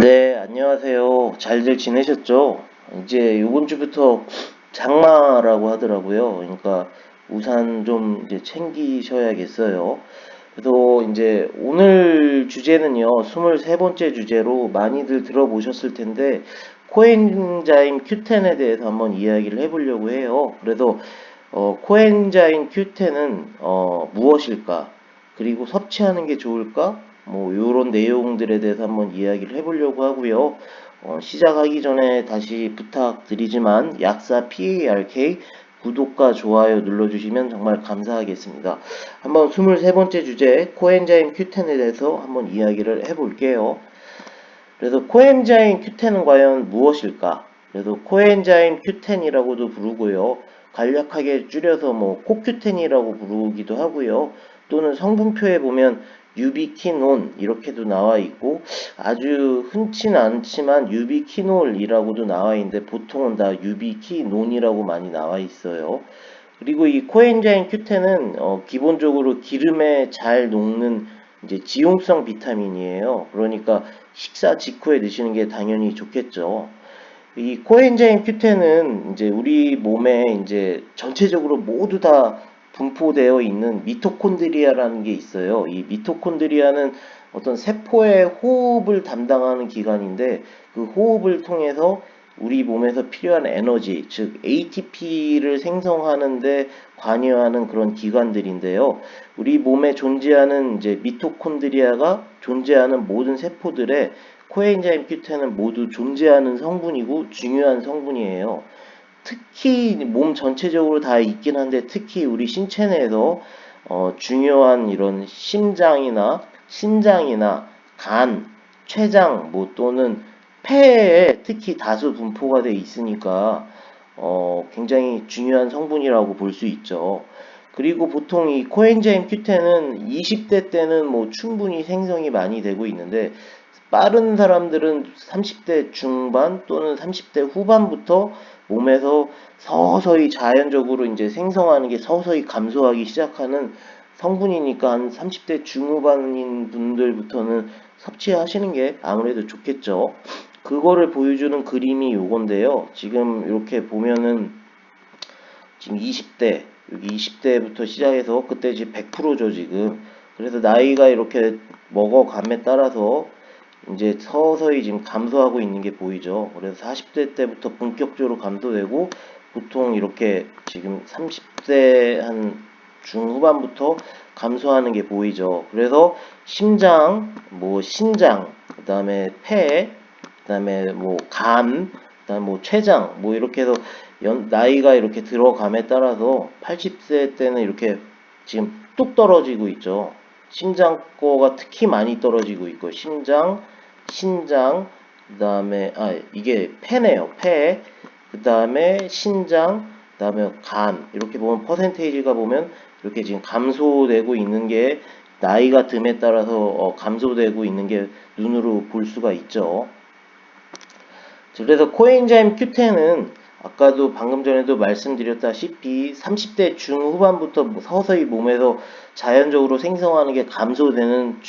네, 안녕하세요. 잘들 지내셨죠? 이제 요번 주부터 장마라고 하더라고요. 그러니까 우산 좀 이제 챙기셔야겠어요. 그래서 이제 오늘 주제는요, 23번째 주제로 많이들 들어보셨을 텐데, 코엔자임 Q10에 대해서 한번 이야기를 해보려고 해요. 그래서 코엔자임 Q10은 무엇일까? 그리고 섭취하는 게 좋을까? 뭐 요런 내용들에 대해서 한번 이야기를 해보려고 하고요. 시작하기 전에 다시 부탁드리지만 약사 PARK 구독과 좋아요 눌러주시면 정말 감사하겠습니다. 한번 23번째 주제 코엔자임 Q10에 대해서 한번 이야기를 해볼게요. 그래서 코엔자임 Q10은 과연 무엇일까? 그래서 코엔자임 Q10이라고도 부르고요. 간략하게 줄여서 뭐 코큐텐이라고 부르기도 하고요. 또는 성분표에 보면 유비키논 이렇게도 나와 있고 아주 흔치는 않지만 유비키놀이라고도 나와 있는데 보통은 다 유비키논이라고 많이 나와 있어요. 그리고 이 코엔자임 Q10은 기본적으로 기름에 잘 녹는 이제 지용성 비타민이에요. 그러니까 식사 직후에 드시는 게 당연히 좋겠죠. 이 코엔자임 Q10은 이제 우리 몸에 이제 전체적으로 모두 다 분포되어 있는 미토콘드리아라는 게 있어요. 이 미토콘드리아는 어떤 세포의 호흡을 담당하는 기관인데 그 호흡을 통해서 우리 몸에서 필요한 에너지, 즉 ATP를 생성하는데 관여하는 그런 기관들인데요. 우리 몸에 존재하는 이제 미토콘드리아가 존재하는 모든 세포들의 코엔자임 Q10은 모두 존재하는 성분이고 중요한 성분이에요. 특히 몸 전체적으로 다 있긴 한데 특히 우리 신체 내에서 중요한 이런 심장이나 신장이나 간, 췌장 뭐 또는 폐에 특히 다수 분포가 돼 있으니까 굉장히 중요한 성분이라고 볼 수 있죠. 그리고 보통 이 코엔자임 Q10은 20대 때는 뭐 충분히 생성이 많이 되고 있는데 빠른 사람들은 30대 중반 또는 30대 후반부터 몸에서 서서히 자연적으로 이제 생성하는 게 서서히 감소하기 시작하는 성분이니까 한 30대 중후반인 분들부터는 섭취하시는 게 아무래도 좋겠죠. 그거를 보여주는 그림이 요건데요. 지금 이렇게 보면은 지금 20대, 여기 20대부터 시작해서 그때 지금 100%죠, 지금. 그래서 나이가 이렇게 먹어감에 따라서 이제 서서히 지금 감소하고 있는 게 보이죠. 그래서 40대 때부터 본격적으로 감소되고 보통 이렇게 지금 30대 한 중후반부터 감소하는 게 보이죠. 그래서 심장, 뭐 신장, 그다음에 폐, 그다음에 뭐 간, 그다음에 뭐 췌장, 뭐 이렇게 해서 나이가 이렇게 들어감에 따라서 80세 때는 이렇게 지금 뚝 떨어지고 있죠. 심장 거가 특히 많이 떨어지고 있고 심장, 신장, 그다음에 이게 폐네요. 폐, 그다음에 신장, 그다음에 간 이렇게 보면 퍼센테이지가 보면 이렇게 지금 감소되고 있는 게 나이가 듦에 따라서 감소되고 있는 게 눈으로 볼 수가 있죠. 그래서 코엔자임 Q10은 아까도 방금 전에도 말씀드렸다시피 30대 중후반부터 서서히 몸에서 자연적으로 생성하는 게 감소되는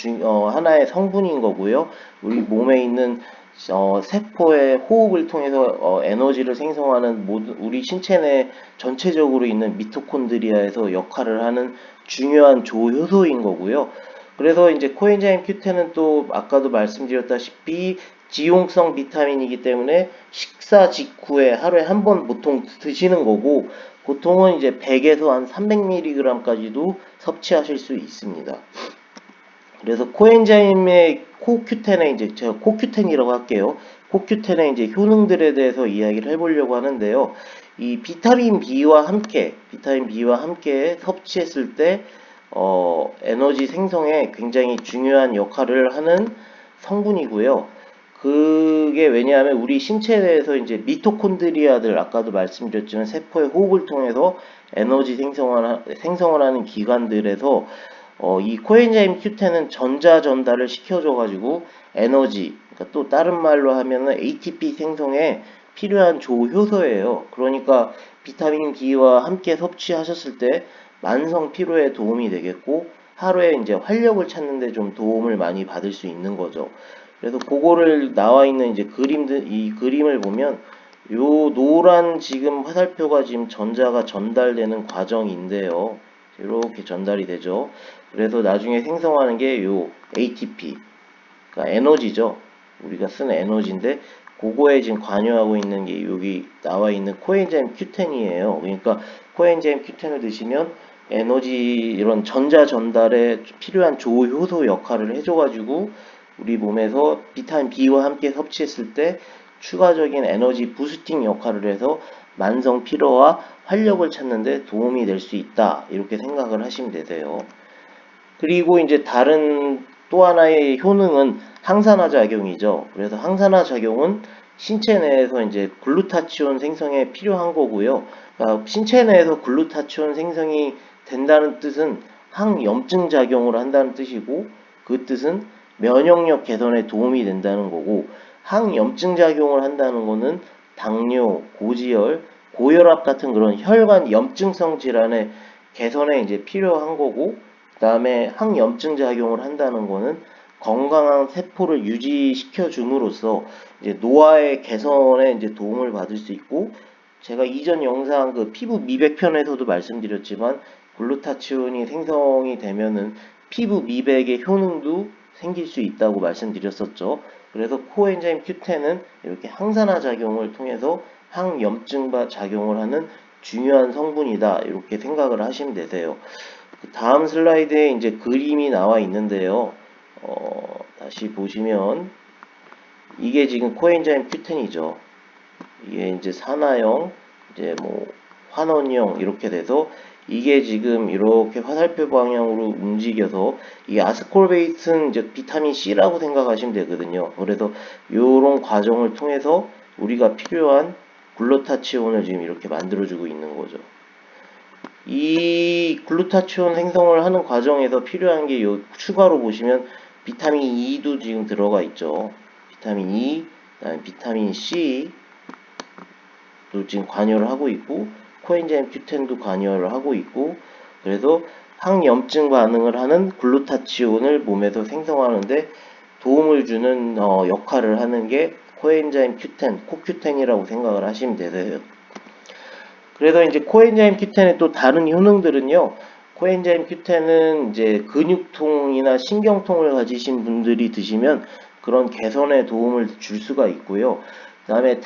하나의 성분인 거고요. 우리 몸에 있는 세포의 호흡을 통해서 에너지를 생성하는 모든 우리 신체 내 전체적으로 있는 미토콘드리아에서 역할을 하는 중요한 조효소인 거고요. 그래서 이제 코엔자임 Q10은 또 아까도 말씀드렸다시피 지용성 비타민이기 때문에 식사 직후에 하루에 한 번 보통 드시는 거고 보통은 이제 100에서 한 300mg까지도 섭취하실 수 있습니다. 그래서 코엔자임의 코큐텐의 이제 제가 코큐텐이라고 할게요. 코큐텐의 이제 효능들에 대해서 이야기를 해보려고 하는데요. 이 비타민 B와 함께 섭취했을 때 에너지 생성에 굉장히 중요한 역할을 하는 성분이고요. 그게 왜냐하면 우리 신체 내에서 이제 미토콘드리아들 아까도 말씀드렸지만 세포의 호흡을 통해서 에너지 생성을 하는 기관들에서 이 코엔자임 Q10은 전자 전달을 시켜줘가지고 에너지, 그러니까 또 다른 말로 하면은 ATP 생성에 필요한 조효소예요. 그러니까 비타민 B와 함께 섭취하셨을 때 만성 피로에 도움이 되겠고 하루에 이제 활력을 찾는데 좀 도움을 많이 받을 수 있는 거죠. 그래서 그거를 나와 있는 이제 이 그림을 보면 요 노란 지금 화살표가 지금 전자가 전달되는 과정인데요. 이렇게 전달이 되죠. 그래서 나중에 생성하는 게 요 ATP, 그러니까 에너지죠. 우리가 쓰는 에너지인데 그거에 지금 관여하고 있는 게 여기 나와 있는 코엔자임 Q10이에요. 그러니까 코엔자임 Q10을 드시면 에너지 이런 전자 전달에 필요한 조효소 역할을 해줘가지고 우리 몸에서 비타민 B와 함께 섭취했을 때 추가적인 에너지 부스팅 역할을 해서 만성 피로와 활력을 찾는 데 도움이 될 수 있다. 이렇게 생각을 하시면 되세요. 그리고 이제 다른 또 하나의 효능은 항산화 작용이죠. 그래서 항산화 작용은 신체 내에서 이제 글루타치온 생성에 필요한 거고요. 그러니까 신체 내에서 글루타치온 생성이 된다는 뜻은 항염증 작용을 한다는 뜻이고, 그 뜻은 면역력 개선에 도움이 된다는 거고, 항염증 작용을 한다는 거는 당뇨, 고지혈, 고혈압 같은 그런 혈관 염증성 질환의 개선에 이제 필요한 거고, 그 다음에 항염증 작용을 한다는 거는 건강한 세포를 유지시켜 줌으로써 이제 노화의 개선에 이제 도움을 받을 수 있고, 제가 이전 영상 그 피부 미백 편에서도 말씀드렸지만 글루타치온이 생성이 되면은 피부 미백의 효능도 생길 수 있다고 말씀드렸었죠. 그래서 코엔자임 Q10은 이렇게 항산화 작용을 통해서 항염증 작용을 하는 중요한 성분이다. 이렇게 생각을 하시면 되세요. 다음 슬라이드에 이제 그림이 나와 있는데요. 다시 보시면 이게 지금 코엔자임 Q10이죠. 이게 이제 산화형, 이제 뭐 환원형 이렇게 돼서 이게 지금 이렇게 화살표 방향으로 움직여서 이 아스콜베이트는 이제 비타민 C라고 생각하시면 되거든요. 그래서 이런 과정을 통해서 우리가 필요한 글루타치온을 지금 이렇게 만들어주고 있는 거죠. 이 글루타치온 생성을 하는 과정에서 필요한 게 요 추가로 보시면 비타민 E도 지금 들어가 있죠. 비타민 E, 그다음에 비타민 C도 지금 관여를 하고 있고, 코엔자임 Q10도 관여를 하고 있고, 그래서 항염증 반응을 하는 글루타치온을 몸에서 생성하는데 도움을 주는 역할을 하는 게 코엔자임 Q10, 코Q10이라고 생각을 하시면 되세요. 그래서 이제 코엔자임 Q10의 또 다른 효능들은요. 코엔자임 Q10은 이제 근육통이나 신경통을 가지신 분들이 드시면 그런 개선에 도움을 줄 수가 있고요. 그 다음에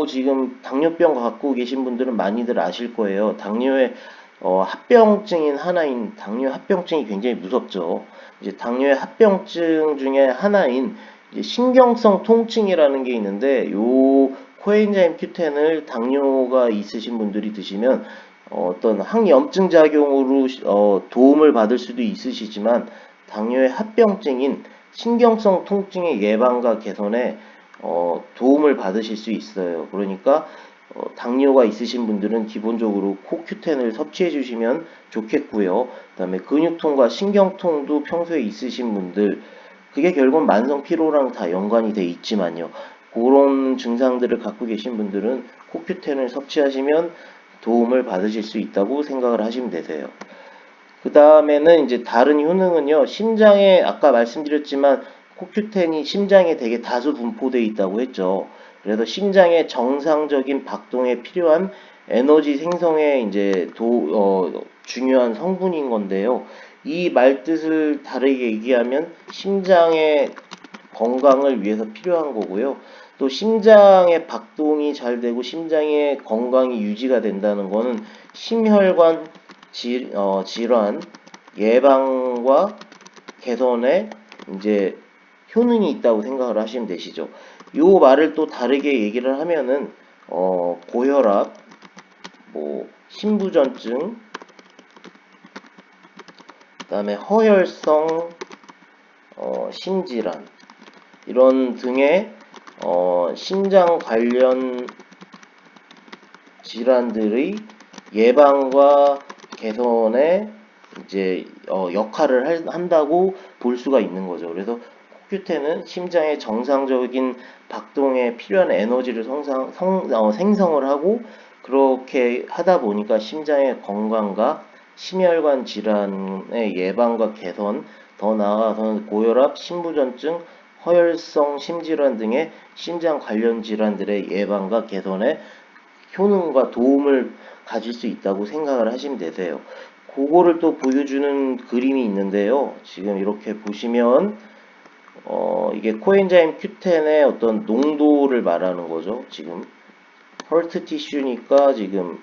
지금 당뇨병 갖고 계신 분들은 많이들 아실 거예요. 당뇨의 합병증인 하나인 당뇨 합병증이 굉장히 무섭죠. 이제 당뇨의 합병증 중에 하나인 이제 신경성 통증이라는 게 있는데, 요 코엔자임 Q10을 당뇨가 있으신 분들이 드시면 어떤 항염증 작용으로 도움을 받을 수도 있으시지만 당뇨의 합병증인 신경성 통증의 예방과 개선에 도움을 받으실 수 있어요. 그러니까 당뇨가 있으신 분들은 기본적으로 코Q10을 섭취해 주시면 좋겠고요. 그 다음에 근육통과 신경통도 평소에 있으신 분들, 그게 결국은 만성 피로랑 다 연관이 돼 있지만요. 그런 증상들을 갖고 계신 분들은 코큐텐을 섭취하시면 도움을 받으실 수 있다고 생각을 하시면 되세요. 그 다음에는 이제 다른 효능은요. 심장에 아까 말씀드렸지만 코큐텐이 심장에 되게 다수 분포되어 있다고 했죠. 그래서 심장의 정상적인 박동에 필요한 에너지 생성에 이제 중요한 성분인 건데요. 이 말뜻을 다르게 얘기하면 심장의 건강을 위해서 필요한 거고요. 또 심장의 박동이 잘 되고 심장의 건강이 유지가 된다는 거는 심혈관 질환 예방과 개선에 이제 효능이 있다고 생각을 하시면 되시죠. 요 말을 또 다르게 얘기를 하면은 고혈압, 뭐 심부전증, 그다음에 허혈성 심질환 이런 등의 심장 관련 질환들의 예방과 개선에 이제 역할을 한다고 볼 수가 있는 거죠. 그래서 코큐텐은 심장의 정상적인 박동에 필요한 에너지를 생성을 하고, 그렇게 하다 보니까 심장의 건강과 심혈관 질환의 예방과 개선, 더 나아가서는 고혈압, 심부전증, 허혈성 심질환 등의 심장 관련 질환들의 예방과 개선에 효능과 도움을 가질 수 있다고 생각을 하시면 되세요. 그거를 또 보여주는 그림이 있는데요. 지금 이렇게 보시면 이게 코엔자임 Q10의 어떤 농도를 말하는 거죠. 지금 헐트 티슈니까 지금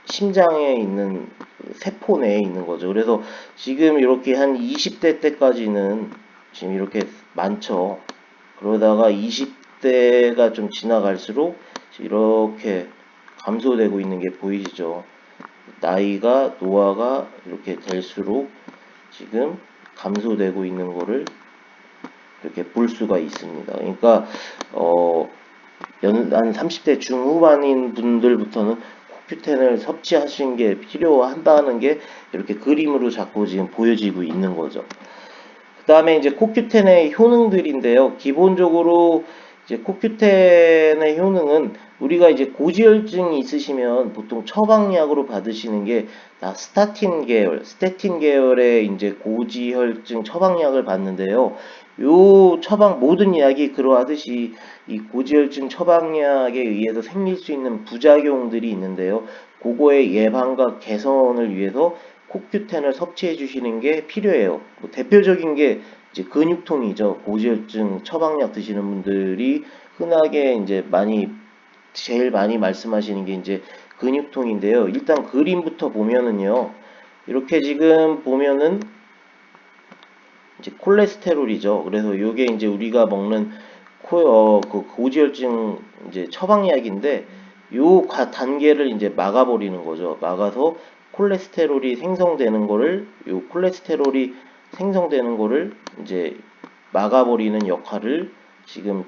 심장에 있는 세포 내에 있는 거죠. 그래서 지금 이렇게 한 20대 때까지는 지금 이렇게 많죠. 그러다가 20대가 좀 지나갈수록 이렇게 감소되고 있는 게 보이시죠. 나이가 노화가 이렇게 될수록 지금 감소되고 있는 거를 이렇게 볼 수가 있습니다. 그러니까 한 30대 중후반인 분들부터는 코큐텐을 섭취하시는 게 필요하다는 게 이렇게 그림으로 자꾸 지금 보여지고 있는 거죠. 그 다음에 이제 코큐텐의 효능들인데요. 기본적으로 이제 코큐텐의 효능은 우리가 이제 고지혈증이 있으시면 보통 처방약으로 받으시는 게 다 스타틴 계열의 이제 고지혈증 처방약을 받는데요. 요 처방 모든 약이 그러하듯이 이 고지혈증 처방약에 의해서 생길 수 있는 부작용들이 있는데요. 그거의 예방과 개선을 위해서 코큐텐을 섭취해 주시는 게 필요해요. 뭐 대표적인 게 이제 근육통이죠. 고지혈증 처방약 드시는 분들이 흔하게 이제 제일 많이 말씀하시는 게 이제 근육통인데요. 일단 그림부터 보면은요. 이렇게 지금 보면은 이제 콜레스테롤이죠. 그래서 요게 이제 우리가 먹는 그 고지혈증 이제 처방약인데 요 단계를 이제 막아버리는 거죠. 막아서 콜레스테롤이 생성되는 거를 이제 막아버리는 역할을 지금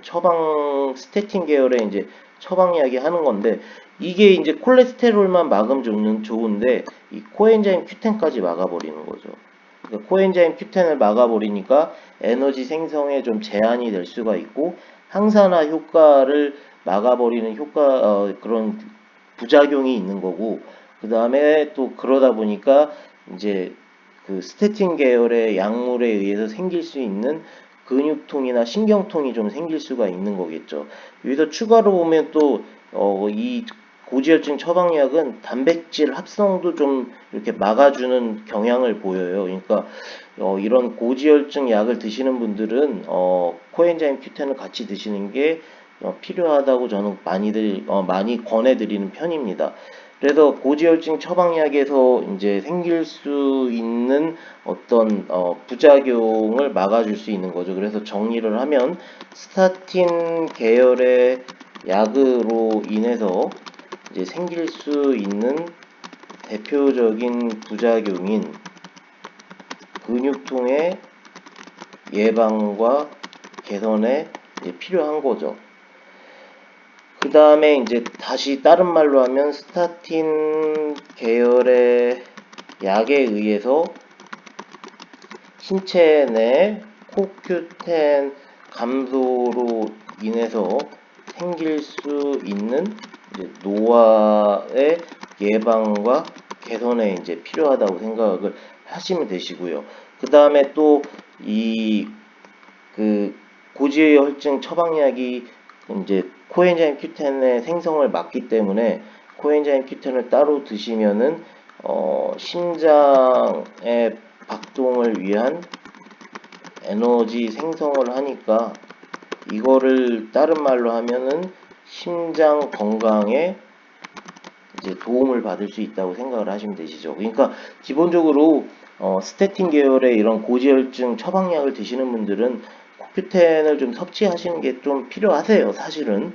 스테틴 계열의 이제 처방약이 하는 건데 이게 이제 콜레스테롤만 막으면 좋은데 이 코엔자임 Q10까지 막아버리는 거죠. 그러니까 코엔자임 Q10을 막아버리니까 에너지 생성에 좀 제한이 될 수가 있고 항산화 효과를 막아버리는 그런 부작용이 있는 거고 그 다음에 또 그러다 보니까 이제 그 스테틴 계열의 약물에 의해서 생길 수 있는 근육통이나 신경통이 좀 생길 수가 있는 거겠죠. 여기서 추가로 보면 또 이 고지혈증 처방약은 단백질 합성도 좀 이렇게 막아주는 경향을 보여요. 그러니까 이런 고지혈증 약을 드시는 분들은 코엔자임 Q10을 같이 드시는 게 필요하다고 저는 많이 권해드리는 편입니다. 그래서 고지혈증 처방약에서 이제 생길 수 있는 어떤 부작용을 막아줄 수 있는 거죠. 그래서 정리를 하면 스타틴 계열의 약으로 인해서 이제 생길 수 있는 대표적인 부작용인 근육통의 예방과 개선에 이제 필요한 거죠. 그 다음에 이제 다시 다른 말로 하면 스타틴 계열의 약에 의해서 신체 내 코큐텐 감소로 인해서 생길 수 있는 이제 노화의 예방과 개선에 이제 필요하다고 생각을 하시면 되시고요. 그 다음에 또 그 고지혈증 처방약이 이제 코엔자임 Q10의 생성을 막기 때문에 코엔자임 Q10을 따로 드시면은 심장의 박동을 위한 에너지 생성을 하니까 이거를 다른 말로 하면은 심장 건강에 이제 도움을 받을 수 있다고 생각을 하시면 되시죠. 그러니까 기본적으로 스테틴 계열의 이런 고지혈증 처방약을 드시는 분들은 코큐텐을 좀 섭취하시는 게 좀 필요하세요, 사실은.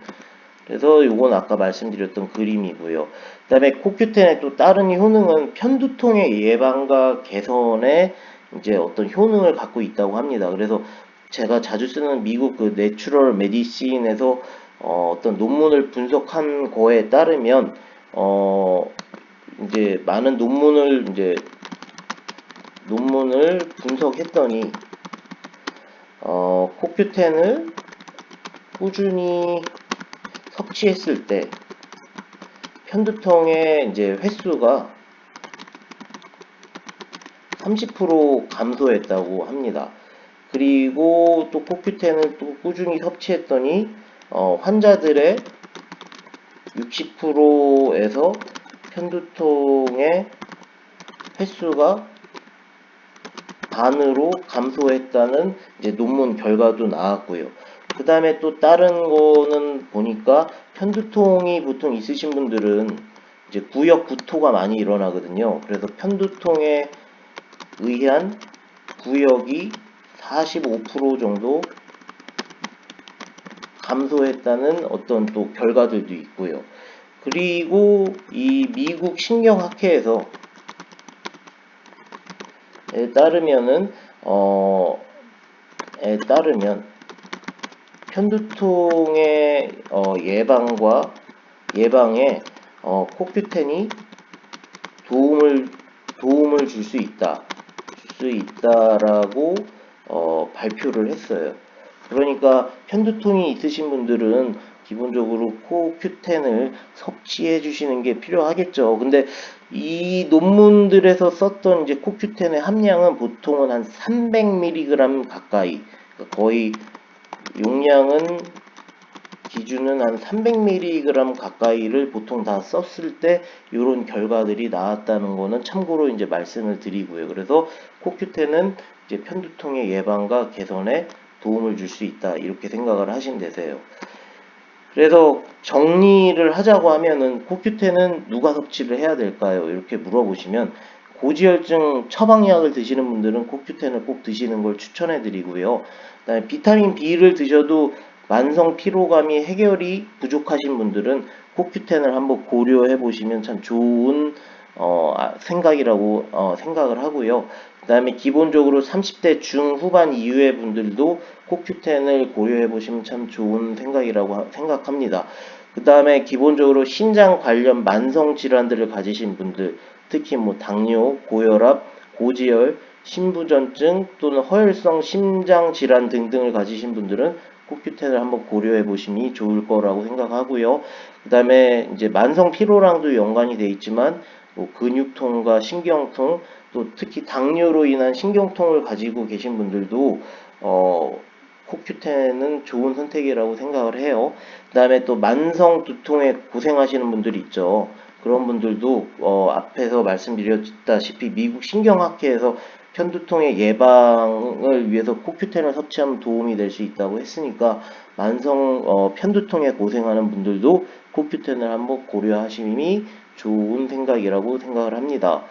그래서 요건 아까 말씀드렸던 그림이고요. 그 다음에 코큐텐의 또 다른 효능은 편두통의 예방과 개선에 이제 어떤 효능을 갖고 있다고 합니다. 그래서 제가 자주 쓰는 미국 그 내추럴 메디신에서 어떤 논문을 분석한 거에 따르면 이제 많은 논문을 분석했더니 코큐텐을 꾸준히 섭취했을 때 편두통의 이제 횟수가 30% 감소했다고 합니다. 그리고 또 코큐텐을 또 꾸준히 섭취했더니 환자들의 60%에서 편두통의 횟수가 반으로 감소했다는 이제 논문 결과도 나왔고요. 그 다음에 또 다른 거는 보니까 편두통이 보통 있으신 분들은 이제 구역 구토가 많이 일어나거든요. 그래서 편두통에 의한 구역이 45% 정도 감소했다는 어떤 또 결과들도 있고요. 그리고 이 미국 신경학회에서 따르면 편두통의 예방에 코큐텐이 도움을 줄 수 있다라고 발표를 했어요. 그러니까 편두통이 있으신 분들은 기본적으로 코큐텐을 섭취해 주시는 게 필요하겠죠. 근데 이 논문들에서 썼던 이제 코큐텐의 함량은 보통은 한 300mg 가까이, 그러니까 거의 용량은 기준은 한 300mg 가까이를 보통 다 썼을 때 이런 결과들이 나왔다는 거는 참고로 이제 말씀을 드리고요. 그래서 코큐텐은 이제 편두통의 예방과 개선에 도움을 줄 수 있다, 이렇게 생각을 하시면 되세요. 그래서 정리를 하자고 하면은 코큐텐은 누가 섭취를 해야 될까요? 이렇게 물어보시면 고지혈증 처방약을 드시는 분들은 코큐텐을 꼭 드시는 걸 추천해 드리고요. 그다음에 비타민 B를 드셔도 만성 피로감이 해결이 부족하신 분들은 코큐텐을 한번 고려해 보시면 참 좋은 생각이라고 생각을 하고요. 그 다음에 기본적으로 30대 중후반 이후의 분들도 코큐텐을 고려해 보시면 참 좋은 생각이라고 생각합니다. 그 다음에 기본적으로 신장 관련 만성 질환들을 가지신 분들, 특히 뭐 당뇨, 고혈압, 고지혈, 심부전증 또는 허혈성 심장 질환 등등을 가지신 분들은 코큐텐을 한번 고려해 보심이 좋을 거라고 생각하고요. 그 다음에 이제 만성 피로랑도 연관이 돼 있지만 뭐 근육통과 신경통, 또 특히 당뇨로 인한 신경통을 가지고 계신 분들도 코큐텐은 좋은 선택이라고 생각을 해요. 그 다음에 또 만성 두통에 고생하시는 분들이 있죠. 그런 분들도 앞에서 말씀드렸다시피 미국 신경학회에서 편두통의 예방을 위해서 코큐텐을 섭취하면 도움이 될 수 있다고 했으니까 만성 편두통에 고생하는 분들도 코큐텐을 한번 고려하심이 좋은 생각이라고 생각을 합니다.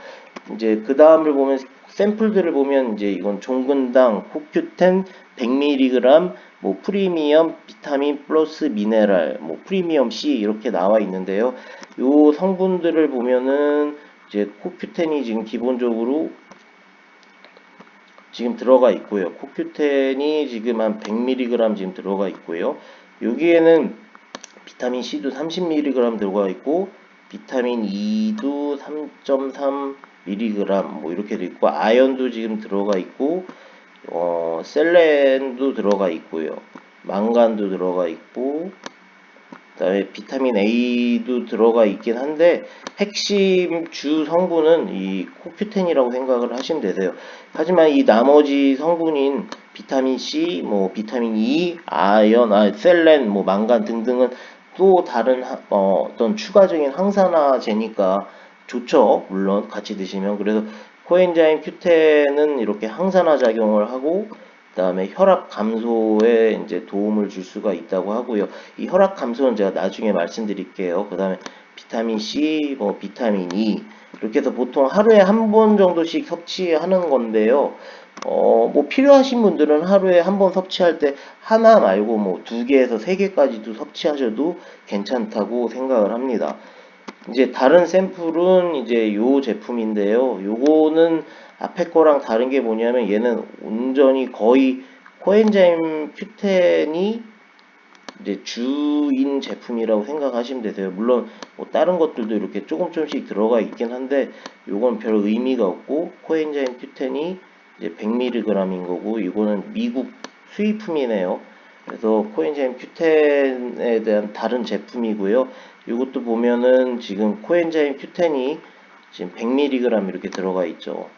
이제 그 다음을 보면 샘플들을 보면 이제 이건 종근당 코큐텐 100mg 뭐 프리미엄 비타민 플러스 미네랄 뭐 프리미엄 C 이렇게 나와 있는데요. 요 성분들을 보면은 이제 코큐텐이 지금 기본적으로 지금 들어가 있고요. 코큐텐이 지금 한 100mg 지금 들어가 있고요. 여기에는 비타민 C도 30mg 들어가 있고 비타민 E도 3.3mg 뭐 이렇게 돼 있고 아연도 지금 들어가 있고 셀렌도 들어가 있고요. 망간도 들어가 있고 그다음에 비타민 A도 들어가 있긴 한데 핵심 주 성분은 이 코큐텐이라고 생각을 하시면 되세요. 하지만 이 나머지 성분인 비타민 C, 뭐 비타민 E, 아연, 셀렌, 뭐 망간 등등은 또 다른 어떤 추가적인 항산화제니까 좋죠. 물론 같이 드시면. 그래서 코엔자임 Q10은 이렇게 항산화 작용을 하고 그다음에 혈압 감소에 이제 도움을 줄 수가 있다고 하고요. 이 혈압 감소는 제가 나중에 말씀드릴게요. 그다음에 비타민 C, 뭐 비타민 E 이렇게 해서 보통 하루에 한 번 정도씩 섭취하는 건데요. 뭐 필요하신 분들은 하루에 한 번 섭취할 때 하나 말고 뭐 2개에서 3개까지도 섭취하셔도 괜찮다고 생각을 합니다. 이제 다른 샘플은 이제 요 제품인데요. 요거는 앞에 거랑 다른 게 뭐냐면 얘는 온전히 거의 코엔자임 Q10이 이제 주인 제품이라고 생각하시면 되세요. 물론 뭐 다른 것들도 이렇게 조금씩 들어가 있긴 한데 요건 별 의미가 없고 코엔자임 Q10이 이제 100mg인 거고 이거는 미국 수입품이네요. 그래서 코엔자임 Q10에 대한 다른 제품이고요. 이것도 보면은 지금 코엔자임 Q10이 지금 100mg 이렇게 들어가 있죠.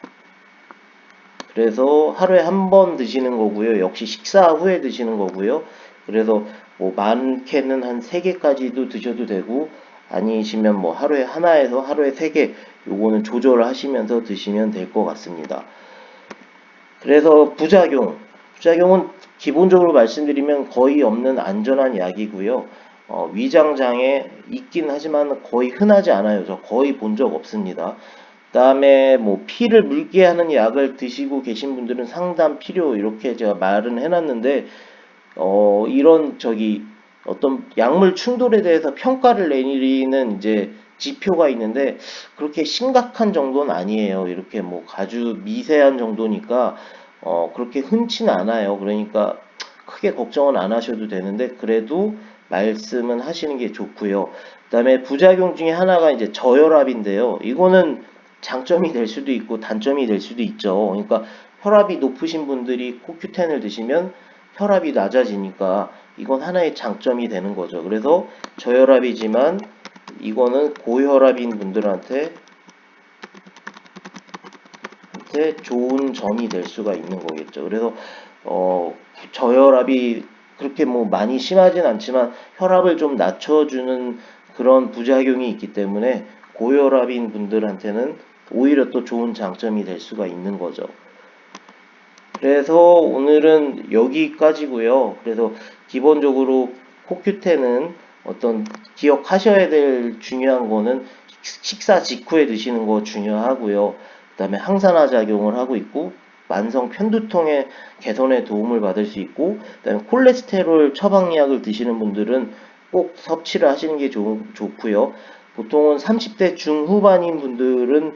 그래서 하루에 한 번 드시는 거고요. 역시 식사 후에 드시는 거고요. 그래서 뭐 많게는 한 3개까지도 드셔도 되고, 아니시면 뭐 하루에 하나에서 하루에 3개, 요거는 조절하시면서 드시면 될 것 같습니다. 그래서 부작용은 기본적으로 말씀드리면 거의 없는 안전한 약이고요. 위장장애 있긴 하지만 거의 흔하지 않아요. 저 거의 본 적 없습니다. 그다음에 뭐 피를 묽게 하는 약을 드시고 계신 분들은 상담 필요 이렇게 제가 말은 해놨는데, 이런 어떤 약물 충돌에 대해서 평가를 내리는 이제 지표가 있는데, 그렇게 심각한 정도는 아니에요. 이렇게 뭐 아주 미세한 정도니까 그렇게 흔치는 않아요. 그러니까 크게 걱정은 안 하셔도 되는데, 그래도 말씀은 하시는 게 좋고요. 그다음에 부작용 중에 하나가 이제 저혈압인데요. 이거는 장점이 될 수도 있고 단점이 될 수도 있죠. 그러니까 혈압이 높으신 분들이 코큐텐을 드시면 혈압이 낮아지니까 이건 하나의 장점이 되는 거죠. 그래서 저혈압이지만 이거는 고혈압인 분들한테 좋은 점이 될 수가 있는 거겠죠. 그래서 저혈압이 그렇게 뭐 많이 심하진 않지만 혈압을 좀 낮춰주는 그런 부작용이 있기 때문에 고혈압인 분들한테는 오히려 또 좋은 장점이 될 수가 있는 거죠. 그래서 오늘은 여기까지고요. 그래서 기본적으로 코큐텐은 어떤 기억하셔야 될 중요한 거는 식사 직후에 드시는 거 중요하고요. 그다음에 항산화 작용을 하고 있고 만성 편두통의 개선에 도움을 받을 수 있고, 그다음에 콜레스테롤 처방약을 드시는 분들은 꼭 섭취를 하시는 게 좋고요. 보통은 30대 중후반인 분들은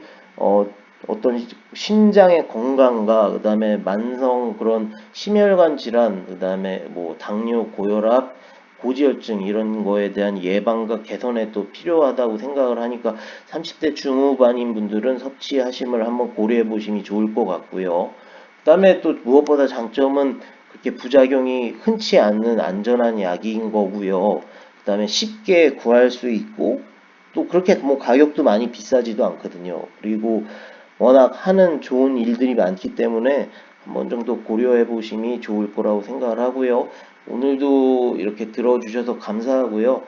어떤 신장의 건강과 그다음에 만성 그런 심혈관 질환, 그다음에 뭐 당뇨, 고혈압, 고지혈증 이런 거에 대한 예방과 개선에 또 필요하다고 생각을 하니까 30대 중후반인 분들은 섭취하심을 한번 고려해 보심이 좋을 것 같고요. 그다음에 또 무엇보다 장점은 그렇게 부작용이 흔치 않는 안전한 약인 거고요. 그다음에 쉽게 구할 수 있고 또 그렇게 뭐 가격도 많이 비싸지도 않거든요. 그리고 워낙 하는 좋은 일들이 많기 때문에 한번 정도 고려해 보심이 좋을 거라고 생각을 하고요. 오늘도 이렇게 들어주셔서 감사하고요.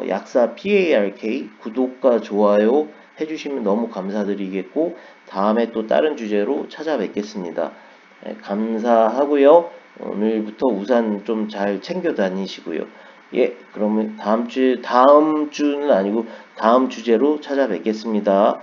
약사 PARK 구독과 좋아요 해주시면 너무 감사드리겠고, 다음에 또 다른 주제로 찾아뵙겠습니다. 감사하고요. 오늘부터 우산 좀 잘 챙겨 다니시고요. 예, 그러면 다음 주는 아니고 다음 주제로 찾아뵙겠습니다.